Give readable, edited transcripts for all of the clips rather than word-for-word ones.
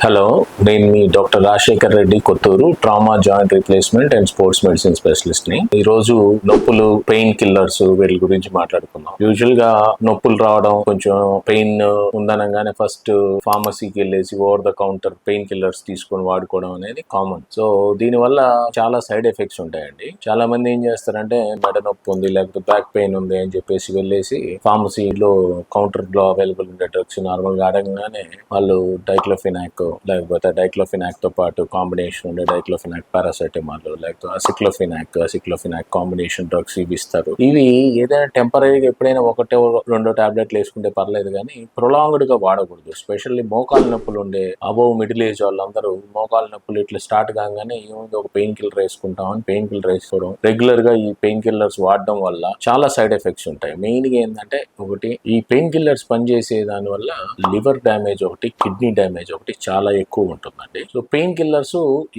Hello, నేను మీ doctor Rajasekhar Reddy, Kothur, trauma, joint replacement and sports medicine specialist ని. ఈ రోజు నొప్పులు, పెయిన్ కిల్లర్స్ వీటి గురించి మాట్లాడుకుందాం. యూజువల్ గా నొప్పులు రావడం, కొంచెం పెయిన్ ఉందనగానే ఫస్ట్ ఫార్మసీకి వెళ్ళేసి over the counter pain killers తీసుకొని వాడుకోవడం అనేది కామన్. సో దీని వల్ల చాలా సైడ్ ఎఫెక్ట్స్ ఉంటాయండి. చాలా మంది ఏం చేస్తారంటే మెడ నొప్పి ఉంది, లేకపోతే బ్యాక్ పెయిన్ ఉంది అని చెప్పేసి వెళ్ళేసి ఫార్మసీలో కౌంటర్ లో అవైలబుల్ ఉండే డ్రగ్స్ నార్మల్ గా అడగగానే వాళ్ళు డైక్లోఫినాక్ లేకపోతే డైక్లోఫినాక్ తో పాటు కాంబినేషన్ ఉండే డైక్లోఫినాక్ పారాసెటమాల్, లేకపోతే అసిక్లోఫినాక్ కాంబినేషన్ డ్రగ్స్ ఇవి ఇస్తారు. ఇవి ఏదైనా టెంపరీగా ఎప్పుడైనా ఒకటో రెండో టాబ్లెట్లు వేసుకుంటే పర్లేదు, కానీ ప్రొలాంగ్డ్ గా వాడకూడదు. ఎస్పెషల్లీ మోకాలు నొప్పులు ఉండే అబౌవ్ మిడిల్ ఏజ్ వాళ్ళందరూ మోకాలు నొప్పులు ఇట్లా స్టార్ట్ కాగానే ఏముంది ఒక పెయిన్ కిల్లర్ వేసుకుంటాం అని పెయిన్ కిల్లర్ వేసుకోవడం, రెగ్యులర్ గా ఈ పెయిన్ కిల్లర్స్ వాడడం వల్ల చాలా సైడ్ ఎఫెక్ట్స్ ఉంటాయి. మెయిన్ గా ఏంటంటే ఒకటి, ఈ పెయిన్ కిల్లర్స్ పనిచేసే దాని వల్ల లివర్ డ్యామేజ్ ఒకటి, కిడ్నీ డ్యామేజ్ ఒకటి చాలా ఎక్కువ ఉంటుందండి. సో పెయిన్ కిల్లర్స్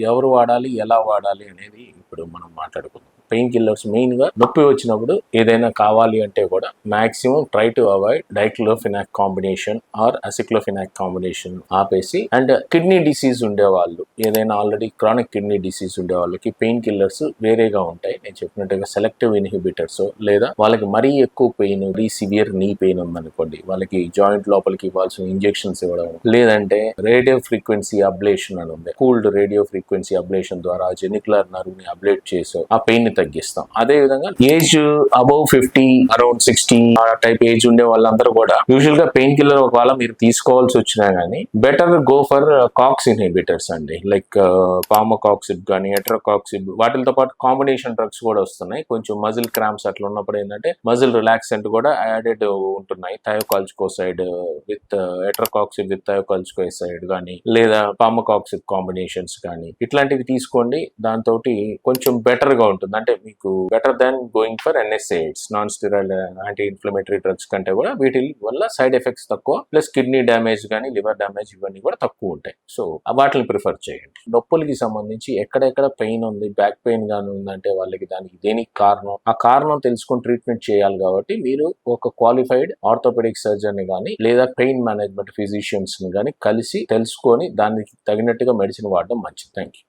ఎవరు వాడాలి, ఎలా వాడాలి అనేది ఇప్పుడు మనం మాట్లాడుకుందాం. పెయిన్ కిల్లర్స్ మెయిన్ గా నొప్పి వచ్చినప్పుడు ఏదైనా కావాలి అంటే కూడా maximum try to avoid diclofenac combination or aceclofenac combination ఆపేసి, అండ్ కిడ్నీ డిసీజ్ ఉండే వాళ్ళు, ఏదైనా ఆల్రెడీ క్రానిక్ కిడ్నీ డిసీజ్ ఉండే వాళ్ళకి పెయిన్ కిల్లర్స్ వేరేగా ఉంటాయి. నేను చెప్పినట్టుగా సెలెక్టివ్ ఇన్హిబిటర్స్, లేదా వాళ్ళకి మరీ ఎక్కువ పెయిన్, మరీ సివియర్ నీ పెయిన్ ఉందనుకోండి, వాళ్ళకి జాయింట్ లోపలికి ఇవ్వాల్సిన ఇంజెక్షన్స్ ఇవ్వడం, లేదంటే రేడియో ఫ్రీక్వెన్సీ అబ్లేషన్ అని ఉంది, కూల్డ్ రేడియో ఫ్రీక్వెన్సీ అబ్లేషన్ ద్వారా జెనిక్యులర్ నర్వ్ ని అబ్లేట్ చేసి ఆ పెయిన్ ని తగ్గిస్తాం. అదే విధంగా age above 50, around 60 type age ఉండే వాళ్ళందరూ కూడా యూజువల్ గా పెయిన్ కిల్లర్ ఒకవేళ మీరు తీసుకోవాల్సి వచ్చినా గానీ better go for COX inhibitors అండి. లైక్ పామకాక్సిబ్ కానీ, ఎట్రోకాక్సిబ్, వాటితో పాటు కాంబినేషన్ డ్రగ్స్ కూడా వస్తున్నాయి. కొంచెం మజిల్ క్రాంప్స్ అట్లా ఉన్నప్పుడు ఏంటంటే మజిల్ రిలాక్సెంట్ కూడా యాడెడ్ ఉంటున్నాయి. థయోకాల్చికోసైడ్ విత్ ఎట్రోకాక్సిబ్ విత్ థయోకాల్చికోసైడ్ కానీ, లేదా పామకాక్సిబ్ కాంబినేషన్స్ కానీ, ఇట్లాంటివి తీసుకోండి. దాంతో కొంచెం బెటర్ గా ఉంటుంది. అంటే మీకు better than going for NSAIDs, non steroid anti inflammatory drugs కంటే కూడా వీటి వల్ల సైడ్ ఎఫెక్ట్స్ తక్కువ, ప్లస్ కిడ్నీ డ్యామేజ్ కానీ, లివర్ డ్యామేజ్ ఇవన్నీ కూడా తక్కువ ఉంటాయి. సో వాటిని ప్రిఫర్ చేయండి. నొప్పులకి సంబంధించి ఎక్కడెక్కడ పెయిన్ ఉంది, బ్యాక్ పెయిన్ గానీ ఉందంటే వాళ్ళకి దానికి దేనికి కారణం, ఆ కారణం తెలుసుకొని ట్రీట్మెంట్ చేయాలి. కాబట్టి మీరు ఒక క్వాలిఫైడ్ ఆర్థోపెడిక్ సర్జన్ ని కానీ, లేదా పెయిన్ మేనేజ్మెంట్ ఫిజిషియన్స్ ని కానీ కలిసి తెలుసుకొని దానికి తగినట్టుగా మెడిసిన్ వాడడం మంచిది. Thank you.